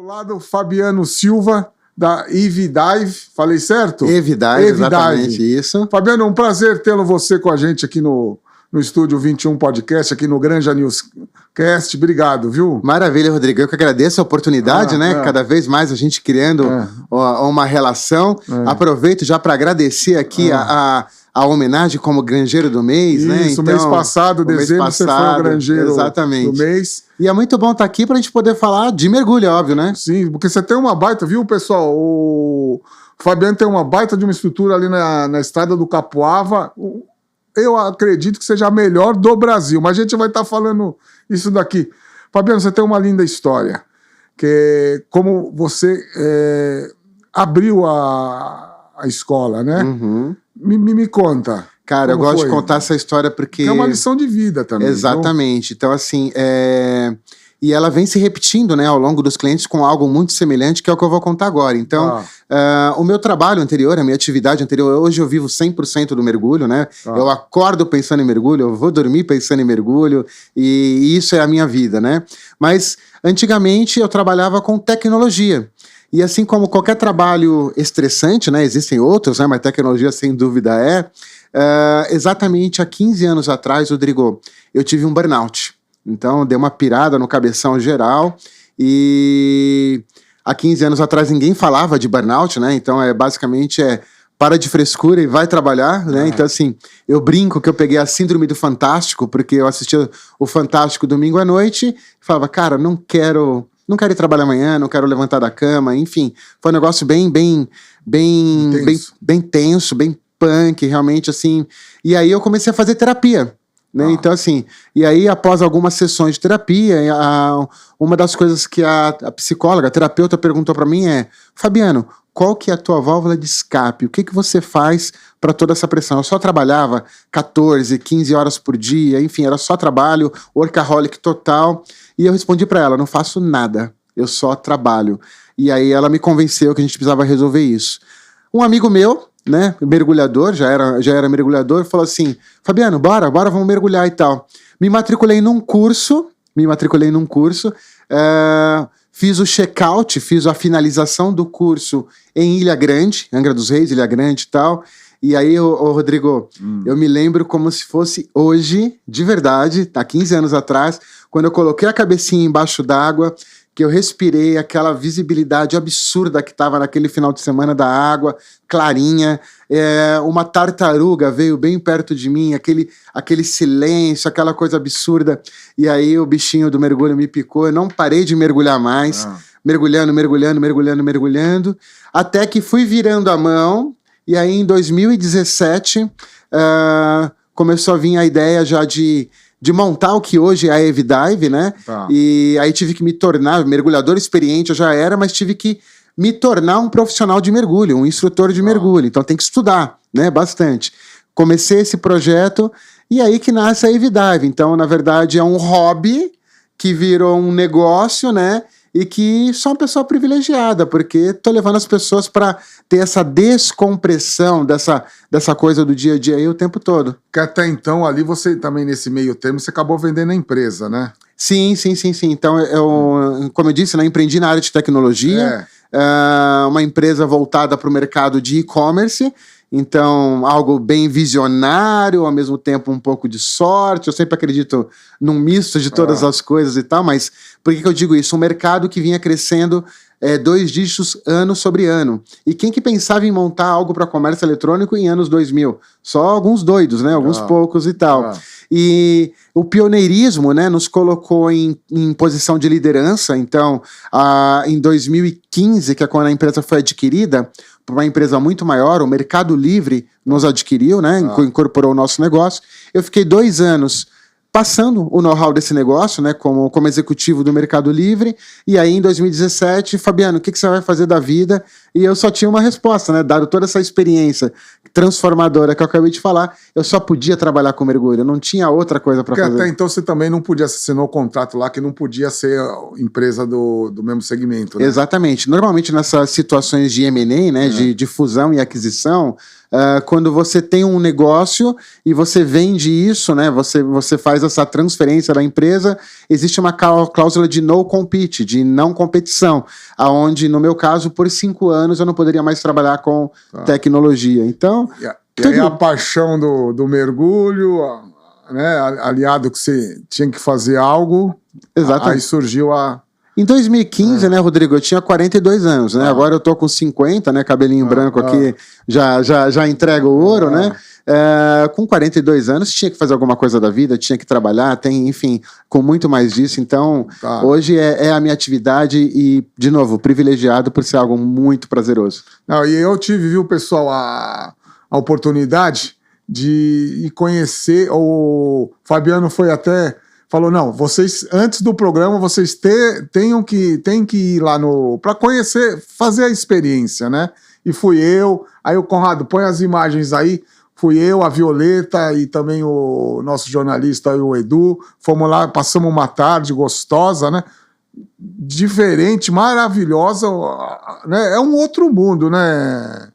Meu lado, Fabiano Silva, da Evidive, falei certo? Evidive, exatamente isso. Fabiano, um prazer tê-lo você com a gente aqui no Estúdio 21 Podcast, aqui no Granja Newscast. Obrigado, viu? Maravilha, Rodrigo. Eu que agradeço a oportunidade, né? Cada vez mais a gente criando uma relação. Aproveito já para agradecer aqui a homenagem como granjeiro do mês, né? Isso, mês passado, dezembro, você foi o granjeiro do mês. E é muito bom estar aqui para a gente poder falar de mergulho, óbvio, né? Sim, porque você tem uma baita, viu, pessoal? O Fabiano tem uma baita de uma estrutura ali na estrada do Capoava. Eu acredito que seja a melhor do Brasil, mas a gente vai estar falando isso daqui. Fabiano, você tem uma linda história, que é como você abriu a escola, né? Uhum. Me conta. Cara, eu gosto de contar essa história porque... É uma lição de vida também. Exatamente. Então, assim, e ela vem se repetindo, né, ao longo dos clientes com algo muito semelhante, que é o que eu vou contar agora. Então, o meu trabalho anterior, a minha atividade anterior, hoje eu vivo 100% do mergulho, né? Eu acordo pensando em mergulho, eu vou dormir pensando em mergulho, e isso é a minha vida, né? Mas, antigamente, eu trabalhava com tecnologia. E assim como qualquer trabalho estressante, né, existem outros, né, mas tecnologia sem dúvida exatamente há 15 anos atrás, Rodrigo, eu tive um burnout. Então, dei uma pirada no cabeção geral e há 15 anos atrás ninguém falava de burnout, né, então basicamente para de frescura e vai trabalhar, né, então assim, eu brinco que eu peguei a síndrome do Fantástico, porque eu assistia o Fantástico domingo à noite e falava, cara, não quero ir trabalhar amanhã, não quero levantar da cama, enfim. Foi um negócio bem tenso, bem punk, realmente, assim. E aí eu comecei a fazer terapia, né? Então, assim, e aí após algumas sessões de terapia, uma das coisas que a psicóloga, a terapeuta perguntou pra mim Fabiano, qual que é a tua válvula de escape? O que você faz para toda essa pressão? Eu só trabalhava 14, 15 horas por dia, enfim, era só trabalho, workaholic total. E eu respondi para ela, não faço nada, eu só trabalho. E aí ela me convenceu que a gente precisava resolver isso. Um amigo meu, né, mergulhador, já era mergulhador, falou assim, Fabiano, bora, vamos mergulhar e tal. Me matriculei num curso, fiz o check-out, fiz a finalização do curso em Ilha Grande, Angra dos Reis, Ilha Grande e tal. E aí, Rodrigo, eu me lembro como se fosse hoje, de verdade, há 15 anos atrás, quando eu coloquei a cabecinha embaixo d'água, que eu respirei aquela visibilidade absurda que estava naquele final de semana da água, clarinha, uma tartaruga veio bem perto de mim, aquele silêncio, aquela coisa absurda, e aí o bichinho do mergulho me picou, eu não parei de mergulhar mais, mergulhando, até que fui virando a mão, e aí em 2017 começou a vir a ideia já de montar o que hoje é a Evidive, né? E aí tive que me tornar mergulhador experiente, eu já era, mas tive que me tornar um profissional de mergulho, um instrutor de mergulho. Então tem que estudar, né? Bastante. Comecei esse projeto e aí que nasce a Evidive. Então, na verdade, é um hobby que virou um negócio, né? E que sou uma pessoa privilegiada, porque tô levando as pessoas para ter essa descompressão dessa coisa do dia a dia aí o tempo todo. Que até então, ali você também, nesse meio termo, você acabou vendendo a empresa, né? Sim. Então, como eu disse, né, empreendi na área de tecnologia, uma empresa voltada para o mercado de e-commerce, então algo bem visionário, ao mesmo tempo um pouco de sorte, eu sempre acredito num misto de todas as coisas e tal, mas por que eu digo isso? Um mercado que vinha crescendo 2 dígitos ano sobre ano. E quem que pensava em montar algo para comércio eletrônico em anos 2000? Só alguns doidos, né? Alguns poucos e tal. E o pioneirismo, né, nos colocou em posição de liderança. Então, em 2015, que é quando a empresa foi adquirida por uma empresa muito maior, o Mercado Livre nos adquiriu, né, incorporou o nosso negócio. Eu fiquei 2 anos passando o know-how desse negócio, né, como executivo do Mercado Livre, e aí em 2017, Fabiano, o que você vai fazer da vida? E eu só tinha uma resposta, né? Dado toda essa experiência transformadora que eu acabei de falar, eu só podia trabalhar com mergulho, eu não tinha outra coisa para fazer. Porque até então você também não podia, você assinou o contrato lá que não podia ser empresa do mesmo segmento, né? Exatamente. Normalmente nessas situações de M&A, né, de fusão e aquisição, quando você tem um negócio e você vende isso, né, você faz essa transferência da empresa, existe uma cláusula de no compete, de não competição, aonde, no meu caso, por 5 anos eu não poderia mais trabalhar com tecnologia. Então... E aí a paixão do mergulho, né, aliado que você tinha que fazer algo, aí surgiu a... Em 2015, né, Rodrigo, eu tinha 42 anos, né? Agora eu tô com 50, né? Cabelinho branco aqui, já entrega o ouro, né? Com 42 anos, tinha que fazer alguma coisa da vida, tinha que trabalhar, enfim, com muito mais disso. Então, hoje é a minha atividade e, de novo, privilegiado por ser algo muito prazeroso. Não, e eu tive, viu, pessoal, a oportunidade de ir conhecer, o Fabiano falou, não, vocês, antes do programa, vocês têm que ir lá para conhecer, fazer a experiência, né? E fui eu, aí o Conrado, põe as imagens aí, fui eu, a Violeta e também o nosso jornalista, o Edu, fomos lá, passamos uma tarde gostosa, né? Diferente, maravilhosa, né? É um outro mundo, né?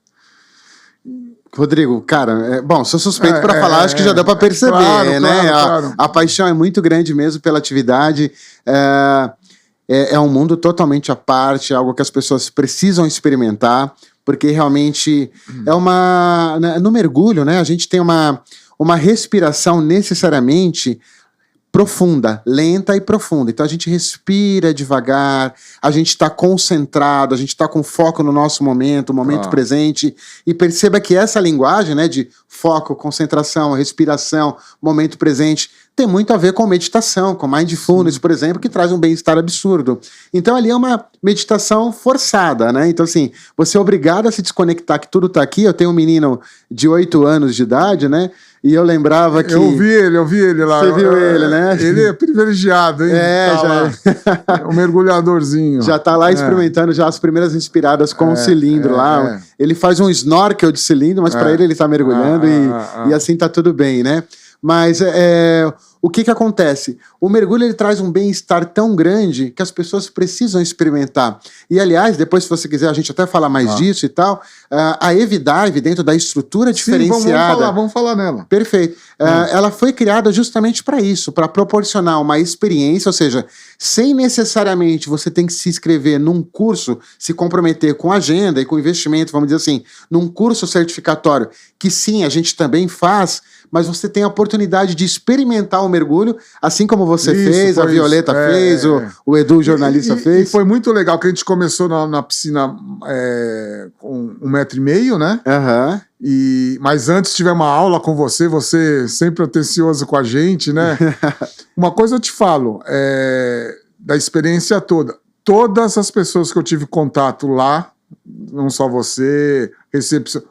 Rodrigo, cara, bom, sou suspeito para falar, acho que já deu para perceber, claro, né? Claro. A paixão é muito grande mesmo pela atividade. É um mundo totalmente à parte, algo que as pessoas precisam experimentar, porque realmente no mergulho, né? A gente tem uma respiração necessariamente profunda, lenta e profunda. Então a gente respira devagar, a gente está concentrado, a gente está com foco no nosso momento, presente, e perceba que essa linguagem, né, de foco, concentração, respiração, momento presente, tem muito a ver com meditação, com mindfulness, por exemplo, que traz um bem-estar absurdo. Então ali é uma meditação forçada, né? Então assim, você é obrigado a se desconectar que tudo está aqui. Eu tenho um menino de 8 anos de idade, né? E eu lembrava que... Eu vi ele lá. Você viu ele, né? Ele é privilegiado, hein? O mergulhadorzinho. Já tá lá experimentando já as primeiras respiradas com o cilindro lá. Ele faz um snorkel de cilindro, mas para ele tá mergulhando e assim tá tudo bem, né? Mas o que acontece? O mergulho ele traz um bem-estar tão grande que as pessoas precisam experimentar. E, aliás, depois, se você quiser, a gente até fala mais disso e tal, a Evidive, dentro da estrutura diferenciada... Vamos falar nela. Perfeito. Ela foi criada justamente para isso, para proporcionar uma experiência, ou seja, sem necessariamente você ter que se inscrever num curso, se comprometer com agenda e com investimento, vamos dizer assim, num curso certificatório, que sim, a gente também faz, mas você tem a oportunidade de experimentar o mergulho, assim como você fez, a Violeta fez, o Edu, o jornalista, fez. E foi muito legal que a gente começou na piscina com 1,5 metro, né? Mas antes tivemos uma aula com você sempre atencioso com a gente, né? Uma coisa eu te falo, da experiência toda. Todas as pessoas que eu tive contato lá, não só você, recepção,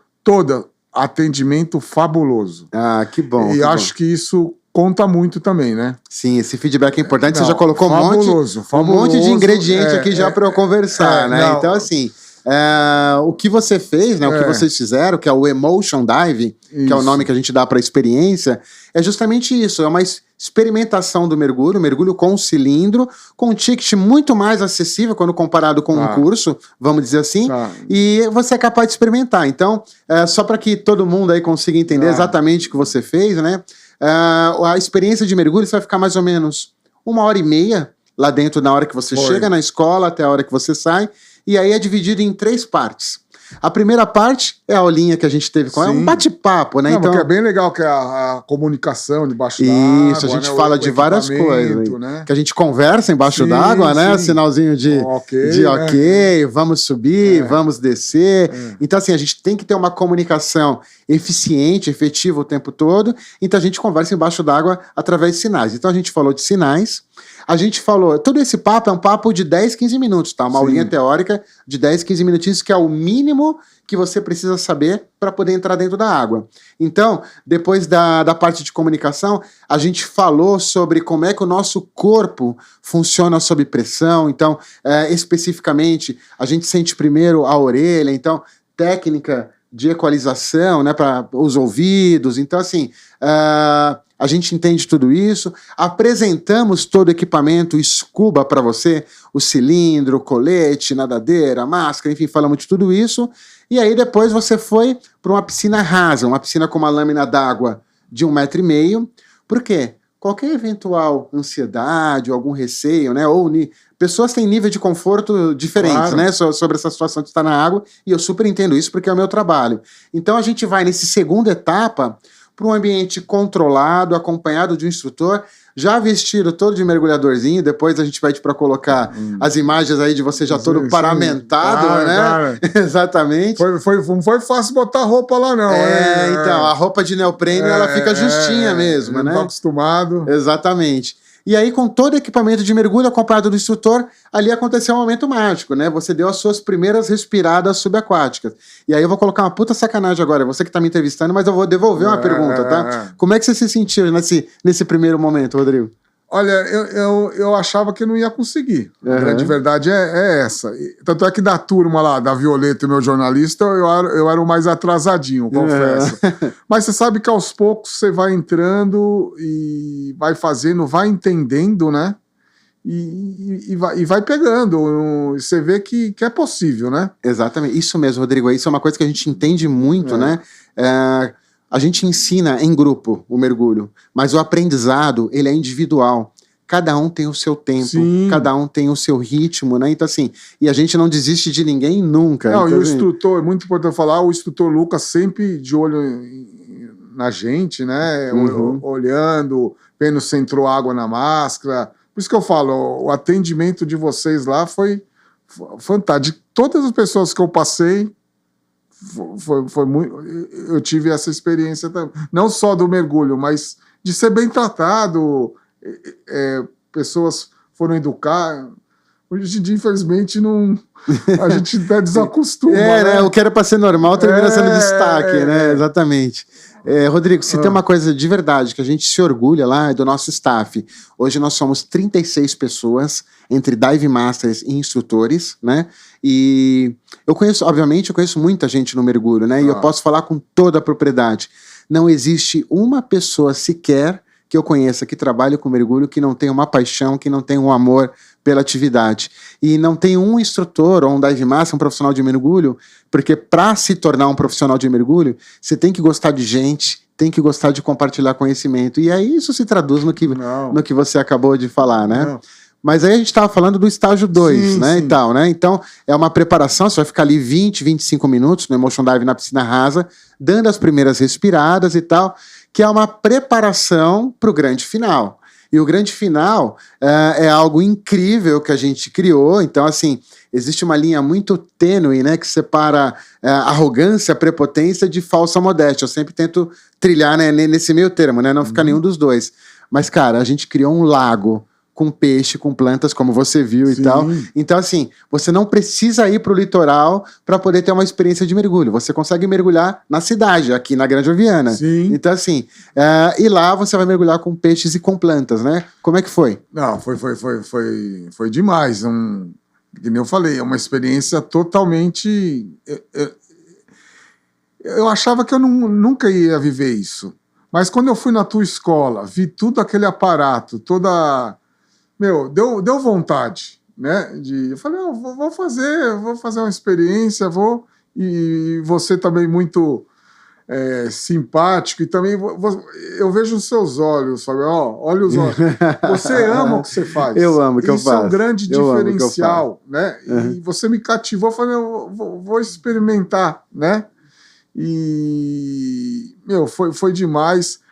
atendimento fabuloso. Que bom. E acho que isso conta muito também, né? Sim, esse feedback é importante. Você já colocou um monte de ingrediente aqui já para eu conversar, né? Então, assim, o que você fez, né? O que vocês fizeram, que é o Emotion Dive, que é o nome que a gente dá para a experiência, é justamente isso. É uma experimentação do mergulho com cilindro, com um ticket muito mais acessível quando comparado com um curso, vamos dizer assim, e você é capaz de experimentar. Então, só para que todo mundo aí consiga entender exatamente o que você fez, né? A experiência de mergulho você vai ficar mais ou menos 1h30 lá dentro, na hora que você chega na escola até a hora que você sai, e aí é dividido em 3 partes. A primeira parte é a aulinha que a gente teve com ela, um bate-papo, né? Então, que é bem legal, que é a comunicação debaixo d'água. Isso, a gente fala de várias coisas. Né? Que a gente conversa embaixo d'água, né? Sinalzinho de ok, vamos subir, vamos descer. Então, assim, a gente tem que ter uma comunicação eficiente, efetiva o tempo todo. Então, a gente conversa embaixo d'água através de sinais. Então, a gente falou de sinais. a gente falou, todo esse papo é um papo de 10, 15 minutos, tá? Uma aulinha teórica de 10, 15 minutinhos, que é o mínimo que você precisa saber para poder entrar dentro da água. Então, depois da parte de comunicação, a gente falou sobre como é que o nosso corpo funciona sob pressão. Então, especificamente, a gente sente primeiro a orelha, então, técnica de equalização, né, para os ouvidos. Então, assim, a gente entende tudo isso, apresentamos todo o equipamento scuba para você, o cilindro, o colete, nadadeira, máscara, enfim, falamos de tudo isso. E aí depois você foi para uma piscina rasa, uma piscina com uma lâmina d'água de 1,5 metro. Por quê? Qualquer eventual ansiedade ou algum receio, né? Ou pessoas têm nível de conforto diferentes, né? Sobre essa situação de estar na água, e eu super entendo isso porque é o meu trabalho. Então a gente vai nessa segunda etapa para um ambiente controlado, acompanhado de um instrutor, já vestido todo de mergulhadorzinho. Depois a gente pede para colocar as imagens aí de você já todo paramentado, né? Cara. Exatamente. Não foi fácil botar roupa lá, não. Então, a roupa de neoprene, ela fica justinha mesmo, né? Não tô acostumado. Exatamente. E aí, com todo o equipamento de mergulho acompanhado do instrutor, ali aconteceu um momento mágico, né? Você deu as suas primeiras respiradas subaquáticas. E aí eu vou colocar uma puta sacanagem agora, você que tá me entrevistando, mas eu vou devolver uma pergunta, tá? Como é que você se sentiu nesse primeiro momento, Rodrigo? Olha, eu achava que não ia conseguir. A grande verdade é essa. Tanto é que da turma lá, da Violeta e meu jornalista, eu era o mais atrasadinho, confesso. Mas você sabe que aos poucos você vai entrando e vai fazendo, vai entendendo, né? E vai pegando. Você vê que é possível, né? Exatamente. Isso mesmo, Rodrigo. Isso é uma coisa que a gente entende muito, né? A gente ensina em grupo o mergulho, mas o aprendizado, ele é individual. Cada um tem o seu tempo, cada um tem o seu ritmo, né? Então, assim, e a gente não desiste de ninguém nunca. Não, então, e o instrutor, é muito importante falar, o instrutor Lucas sempre de olho na gente, né? Olhando, vendo se entrou água na máscara. Por isso que eu falo, o atendimento de vocês lá foi fantástico. De todas as pessoas que eu passei, foi muito. Eu tive essa experiência também. Não só do mergulho, mas de ser bem tratado. Pessoas foram educar. Hoje em dia, infelizmente, não. A gente até desacostuma. né? O que era para ser normal termina sendo destaque, né? Exatamente. Rodrigo, se tem uma coisa de verdade que a gente se orgulha lá é do nosso staff. Hoje nós somos 36 pessoas, entre dive masters e instrutores, né? E eu conheço muita gente no mergulho, né? E eu posso falar com toda a propriedade. Não existe uma pessoa sequer que eu conheça que trabalhe com mergulho que não tenha uma paixão, que não tenha um amor pela atividade. E não tem um instrutor ou um dive master, um profissional de mergulho, porque para se tornar um profissional de mergulho, você tem que gostar de gente, tem que gostar de compartilhar conhecimento. E aí isso se traduz no que você acabou de falar, né? Não. Mas aí a gente estava falando do estágio 2, né, sim. E tal, né? Então, é uma preparação, você vai ficar ali 20, 25 minutos no Emotion Dive na piscina rasa, dando as primeiras respiradas e tal, que é uma preparação para o grande final. E o grande final é algo incrível que a gente criou. Então, assim, existe uma linha muito tênue, né, que separa arrogância, prepotência de falsa modéstia. Eu sempre tento trilhar, né, nesse meio termo, né, não ficar nenhum dos dois. Mas, cara, a gente criou um lago com peixe, com plantas, como você viu. Sim. E tal. Então, assim, você não precisa ir para o litoral para poder ter uma experiência de mergulho. Você consegue mergulhar na cidade, aqui na Grande Viana. Sim. Então, assim, e lá você vai mergulhar com peixes e com plantas, né? Como é que foi? Não, foi demais. Que nem eu falei, é uma experiência totalmente... Eu achava que eu nunca ia viver isso. Mas quando eu fui na tua escola, vi tudo aquele aparato, toda... Meu, deu vontade, né? Eu falei, vou fazer uma experiência, e você também muito simpático, e também eu vejo os seus olhos, Fábio, olha os olhos. Você ama o que você faz. Eu amo o que eu faço. Isso é um grande diferencial, né? E você me cativou, eu falei, vou experimentar, né? E, meu, foi demais.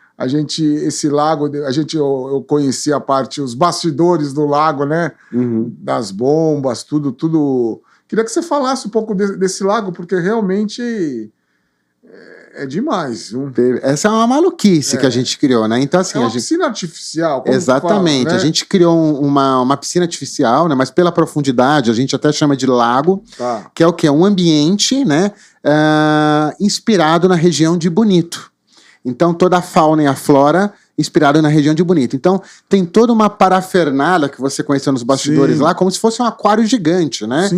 Esse lago, eu conheci a parte, os bastidores do lago, né? Das bombas, tudo. Queria que você falasse um pouco desse lago, porque realmente é demais. Essa é uma maluquice que a gente criou, né? Então, assim, é uma piscina artificial. Como exatamente. fala, né? A gente criou uma piscina artificial, né? Mas pela profundidade, a gente até chama de lago, que é o quê? Um ambiente, né? Inspirado na região de Bonito. Então, toda a fauna e a flora inspirada na região de Bonito. Então, tem toda uma parafernália que você conheceu nos bastidores lá, como se fosse um aquário gigante, né?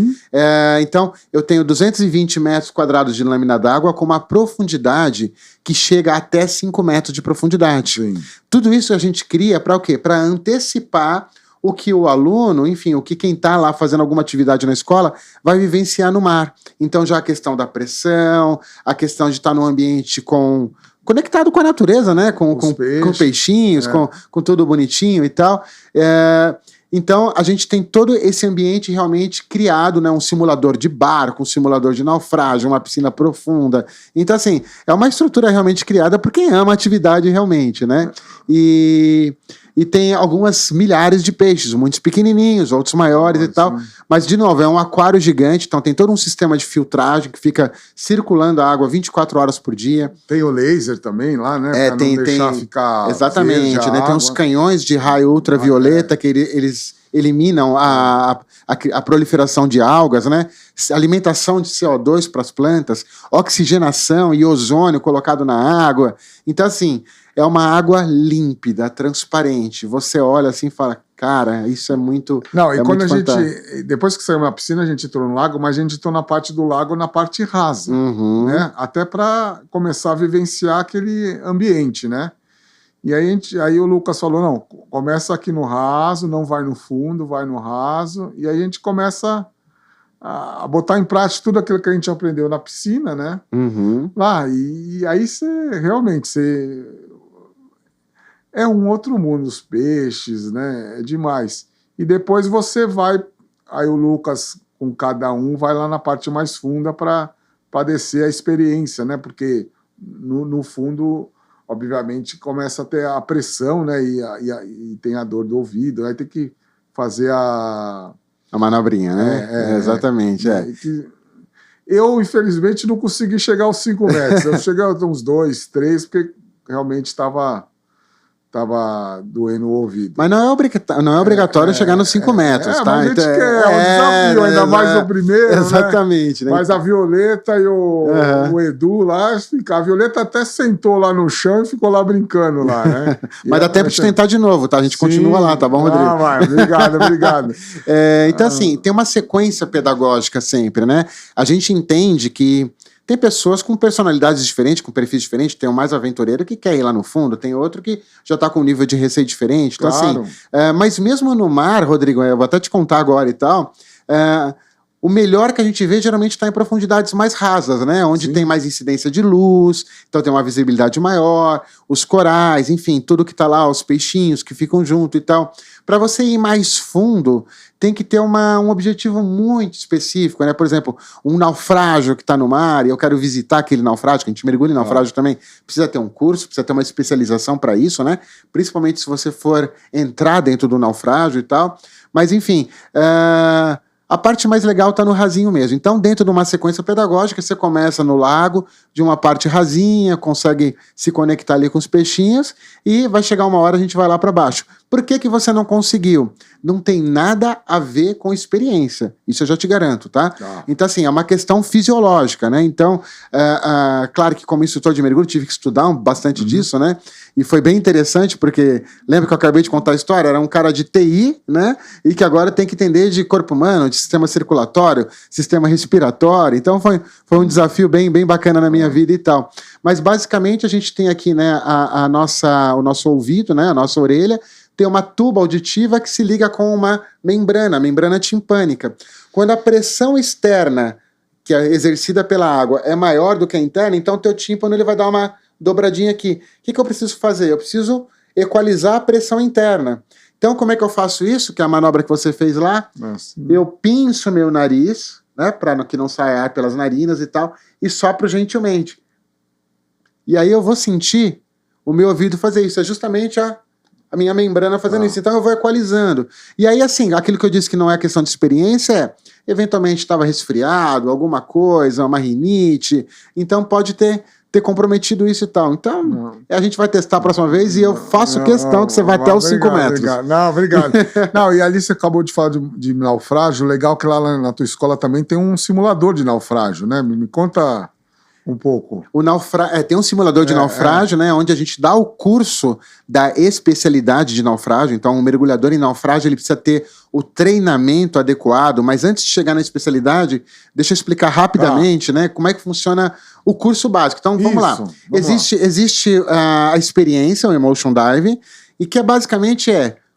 Então, eu tenho 220 metros quadrados de lâmina d'água com uma profundidade que chega até 5 metros de profundidade. Sim. Tudo isso a gente cria para o quê? Para antecipar o que o aluno, enfim, o que quem está lá fazendo alguma atividade na escola vai vivenciar no mar. Então, já a questão da pressão, a questão de estar num ambiente conectado com a natureza, né? Com peixinhos, com tudo bonitinho e tal. Então, a gente tem todo esse ambiente realmente criado, né? Um simulador de barco, um simulador de naufrágio, uma piscina profunda. Então, assim, é uma estrutura realmente criada por quem ama a atividade realmente, né? E tem algumas milhares de peixes, muitos pequenininhos, outros maiores e tal. Mas, de novo, é um aquário gigante, então tem todo um sistema de filtragem que fica circulando a água 24 horas por dia. Tem o laser também lá, né? Pra não deixar ficar exatamente, verde né? Tem uns canhões de raio ultravioleta que eles eliminam a proliferação de algas, né? Alimentação de CO2 para as plantas, oxigenação e ozônio colocado na água. Então, assim, é uma água límpida, transparente. Você olha assim e fala, cara, isso é muito. Não, e quando a gente. Depois que saiu na piscina, a gente entrou no lago, mas a gente entrou na parte do lago, na parte rasa, né? Até para começar a vivenciar aquele ambiente, né? E aí o Lucas falou, não, começa aqui no raso, não vai no fundo, vai no raso. E aí a gente começa a botar em prática tudo aquilo que a gente aprendeu na piscina, né? Lá, e aí você é um outro mundo, os peixes, né? É demais. E depois você vai, aí o Lucas, com cada um, vai lá na parte mais funda para descer a experiência, né? Porque no fundo, obviamente, começa a ter a pressão, né? E tem a dor do ouvido, aí tem que fazer a manobrinha, né? Exatamente. Eu, infelizmente, não consegui chegar aos 5 metros. Eu cheguei a uns 2, 3, porque realmente estava doendo o ouvido. Mas não é obrigatório chegar nos 5 metros, tá? Mas a gente quer, é um desafio, ainda mais o primeiro, exatamente, né? Mas a Violeta e o Edu lá, a Violeta até sentou lá no chão e ficou lá brincando lá, né? Mas dá tempo de tentar de novo, tá? A gente continua lá, tá bom, Rodrigo? Obrigado. Então, assim, tem uma sequência pedagógica sempre, né? A gente entende que tem pessoas com personalidades diferentes, com perfis diferentes. Tem um mais aventureiro que quer ir lá no fundo, tem outro que já está com um nível de receio diferente. Então, assim, mas mesmo no mar, Rodrigo, eu vou até te contar agora e tal, o melhor que a gente vê geralmente está em profundidades mais rasas, né? Onde tem mais incidência de luz, então tem uma visibilidade maior, os corais, enfim, tudo que está lá, os peixinhos que ficam junto e tal. Para você ir mais fundo, tem que ter um objetivo muito específico, né? Por exemplo, um naufrágio que está no mar e eu quero visitar aquele naufrágio, que a gente mergulha em naufrágio também, precisa ter um curso, precisa ter uma especialização para isso, né? Principalmente se você for entrar dentro do naufrágio e tal. Mas, enfim, a parte mais legal está no rasinho mesmo. Então, dentro de uma sequência pedagógica, você começa no lago, de uma parte rasinha, consegue se conectar ali com os peixinhos e vai chegar uma hora a gente vai lá para baixo. Por que você não conseguiu? Não tem nada a ver com experiência. Isso eu já te garanto, tá? Então, assim, é uma questão fisiológica, né? Então, claro que como instrutor de mergulho tive que estudar bastante disso, né? E foi bem interessante porque, lembra que eu acabei de contar a história? Era um cara de TI, né? E que agora tem que entender de corpo humano, de sistema circulatório, sistema respiratório. Então, foi um desafio bem bacana na minha vida e tal. Mas, basicamente, a gente tem aqui, né, o nosso ouvido, né? A nossa orelha, tem uma tuba auditiva que se liga com uma membrana timpânica. Quando a pressão externa, que é exercida pela água, é maior do que a interna, então o teu tímpano ele vai dar uma dobradinha aqui. O que eu preciso fazer? Eu preciso equalizar a pressão interna. Então, como é que eu faço isso? Que é a manobra que você fez lá. Eu pinço meu nariz, né, para que não saia ar pelas narinas e tal, e sopro gentilmente. E aí eu vou sentir o meu ouvido fazer isso. É justamente a minha membrana fazendo isso. Então eu vou equalizando. E aí, assim, aquilo que eu disse que não é questão de experiência eventualmente estava resfriado, alguma coisa, uma rinite. Então pode ter ter comprometido isso e tal. Então, a gente vai testar a próxima vez e eu faço questão que você vai até os 5 metros. Obrigado. Não, obrigado. Não, e ali você acabou de falar de naufrágio. Legal que lá na tua escola também tem um simulador de naufrágio, né? Me conta um pouco. Tem um simulador de naufrágio, né? Onde a gente dá o curso da especialidade de naufrágio. Então, um mergulhador em naufrágio ele precisa ter o treinamento adequado. Mas antes de chegar na especialidade, deixa eu explicar rapidamente, né? Como é que funciona o curso básico. Então, vamos lá. Existe a experiência, o Emotion Dive, e que basicamente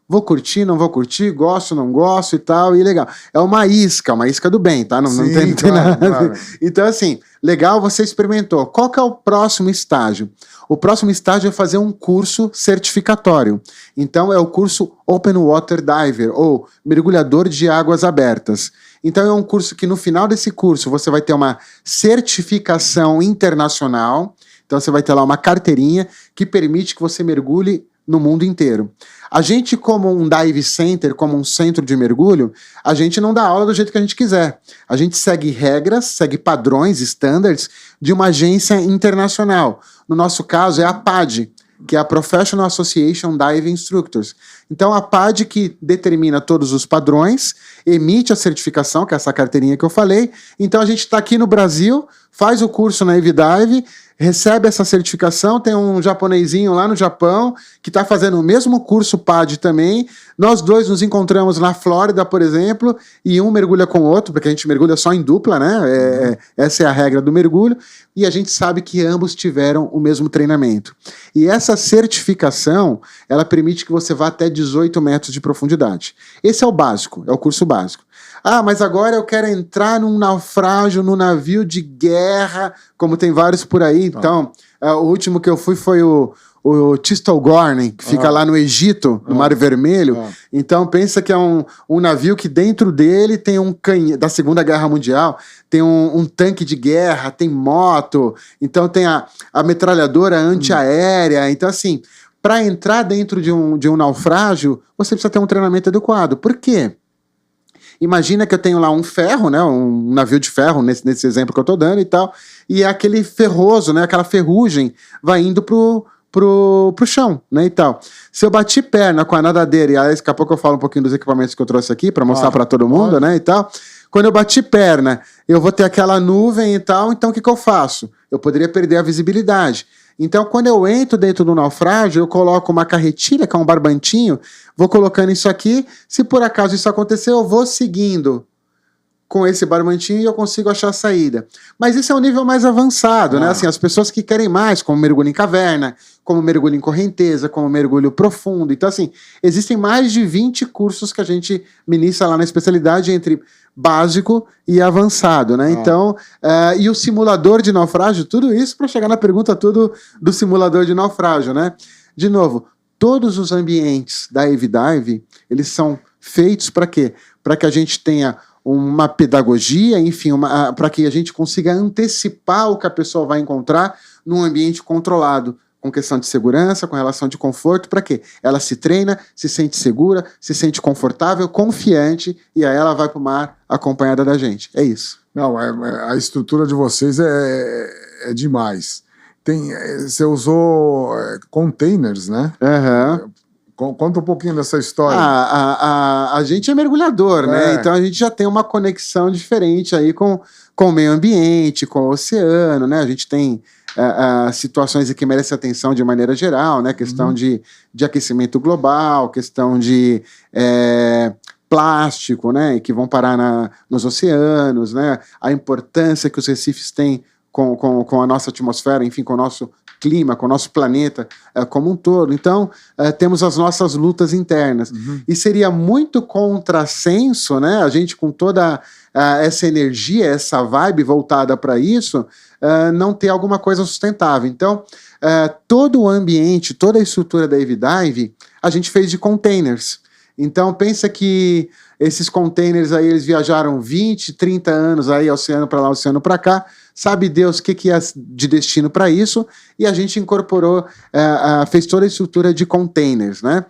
vou curtir, não vou curtir, gosto, não gosto e tal, e legal. É uma isca do bem, tá? Não tem nada. Claro. Então, assim, legal, você experimentou. Qual que é o próximo estágio? O próximo estágio é fazer um curso certificatório. Então, é o curso Open Water Diver, ou mergulhador de águas abertas. Então, é um curso que no final desse curso você vai ter uma certificação internacional. Então, você vai ter lá uma carteirinha que permite que você mergulhe no mundo inteiro. A gente, como um dive center, como um centro de mergulho, a gente não dá aula do jeito que a gente quiser. A gente segue regras, segue padrões, standards de uma agência internacional. No nosso caso é a PADI, que é a Professional Association Dive Instructors. Então a PADI que determina todos os padrões, emite a certificação, que é essa carteirinha que eu falei. Então a gente está aqui no Brasil, faz o curso na EVDive, recebe essa certificação, tem um japonesinho lá no Japão que está fazendo o mesmo curso PADI também. Nós dois nos encontramos na Flórida, por exemplo, e um mergulha com o outro, porque a gente mergulha só em dupla, né? Essa é a regra do mergulho, e a gente sabe que ambos tiveram o mesmo treinamento. E essa certificação, ela permite que você vá até 18 metros de profundidade. Esse é o básico, é o curso básico. Ah, mas agora eu quero entrar num naufrágio, num navio de guerra, como tem vários por aí. Então, o último que eu fui foi o Thistle-Gorn, que fica lá no Egito, no Mar Vermelho. Então, pensa que é um navio que dentro dele tem um canhão da Segunda Guerra Mundial, tem um tanque de guerra, tem moto, então tem a metralhadora antiaérea. Então, assim, para entrar dentro de um naufrágio, você precisa ter um treinamento adequado. Por quê? Imagina que eu tenho lá um ferro, né, um navio de ferro, nesse exemplo que eu estou dando e tal, e aquele ferroso, né, aquela ferrugem vai indo pro chão, né, e tal. Se eu bati perna com a nadadeira, e aí daqui a pouco eu falo um pouquinho dos equipamentos que eu trouxe aqui para mostrar para todo mundo, né, e tal. Quando eu bati perna, eu vou ter aquela nuvem e tal, então o que eu faço? Eu poderia perder a visibilidade. Então, quando eu entro dentro do naufrágio, eu coloco uma carretilha, que é um barbantinho, vou colocando isso aqui. Se por acaso isso acontecer, eu vou seguindo com esse barbantinho e eu consigo achar a saída. Mas isso é um nível mais avançado, né? Assim, as pessoas que querem mais, como mergulho em caverna, como mergulho em correnteza, como mergulho profundo. Então, assim, existem mais de 20 cursos que a gente ministra lá na especialidade entre básico e avançado, né? Então, e o simulador de naufrágio, tudo isso para chegar na pergunta tudo do simulador de naufrágio, né? De novo, todos os ambientes da EVDive, eles são feitos para quê? Para que a gente tenha uma pedagogia, enfim, para que a gente consiga antecipar o que a pessoa vai encontrar num ambiente controlado, com questão de segurança, com relação de conforto, para quê? Ela se treina, se sente segura, se sente confortável, confiante, e aí ela vai para o mar acompanhada da gente. É isso. Não, a estrutura de vocês é demais. Você usou containers, né? Conta um pouquinho dessa história. A gente é mergulhador, né? Então a gente já tem uma conexão diferente aí com o meio ambiente, com o oceano, né? A gente tem situações que merecem atenção de maneira geral, né? Questão de aquecimento global, questão de plástico, né? Que vão parar nos oceanos, né? A importância que os recifes têm com a nossa atmosfera, enfim, com o nosso clima, com o nosso planeta como um todo. Então, temos as nossas lutas internas. E seria muito contrassenso, né? A gente com toda essa energia, essa vibe voltada para isso, não ter alguma coisa sustentável. Então, todo o ambiente, toda a estrutura da EVDive, a gente fez de containers. Então, pensa que esses containers aí, eles viajaram 20, 30 anos aí, oceano para lá, oceano para cá, sabe Deus o que é de destino para isso, e a gente incorporou, fez toda a estrutura de containers, né?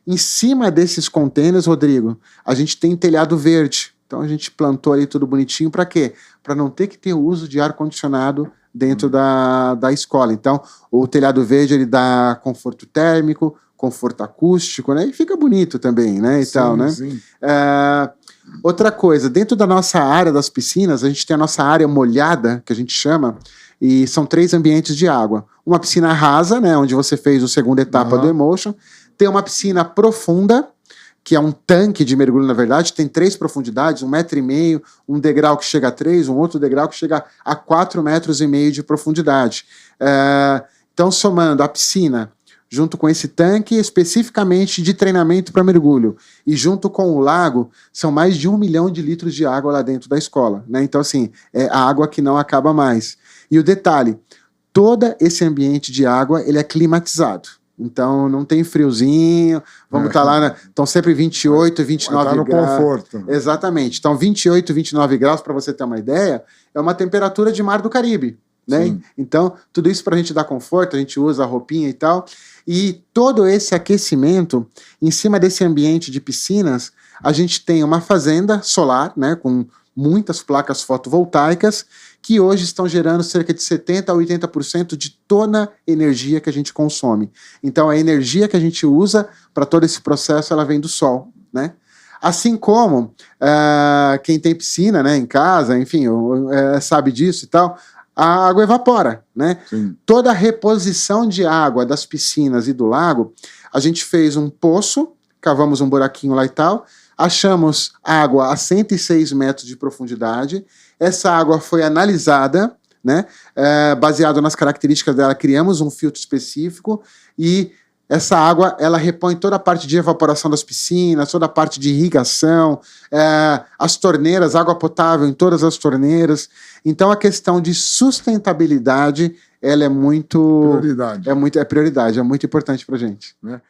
Em cima desses containers, Rodrigo, a gente tem telhado verde. Então a gente plantou ali tudo bonitinho, para quê? Para não ter que ter o uso de ar-condicionado dentro da escola. Então, o telhado verde, ele dá conforto térmico, conforto acústico, né? E fica bonito também, né? E Sim, tal, né? sim. Outra coisa, dentro da nossa área das piscinas, a gente tem a nossa área molhada, que a gente chama, e são 3 ambientes de água. Uma piscina rasa, né? Onde você fez a segunda etapa do Emotion. Tem uma piscina profunda, que é um tanque de mergulho, na verdade, tem 3 profundidades, 1,5 metro, um degrau que chega a 3, um outro degrau que chega a 4,5 metros de profundidade. Então, somando a piscina, junto com esse tanque, especificamente de treinamento para mergulho, e junto com o lago, são mais de 1 milhão de litros de água lá dentro da escola, né? Então, assim, é a água que não acaba mais. E o detalhe, todo esse ambiente de água, ele é climatizado. Então, não tem friozinho, vamos estar lá, estão sempre 28, 29 no graus. conforto. Exatamente. Então, 28, 29 graus, para você ter uma ideia, é uma temperatura de mar do Caribe, né? Sim. Então, tudo isso para a gente dar conforto, a gente usa a roupinha e tal. E todo esse aquecimento, em cima desse ambiente de piscinas, a gente tem uma fazenda solar, né, com muitas placas fotovoltaicas, que hoje estão gerando cerca de 70% a 80% de toda a energia que a gente consome. Então, a energia que a gente usa para todo esse processo, ela vem do sol, né? Assim como quem tem piscina, né, em casa, enfim, sabe disso e tal, a água evapora, né? Sim. Toda a reposição de água das piscinas e do lago, a gente fez um poço, cavamos um buraquinho lá e tal, achamos água a 106 metros de profundidade. Essa água foi analisada, né? Baseado nas características dela, criamos um filtro específico e essa água, ela repõe toda a parte de evaporação das piscinas, toda a parte de irrigação, as torneiras, água potável em todas as torneiras. Então, a questão de sustentabilidade, ela é muito... Prioridade. É prioridade, é muito importante para a gente. Né?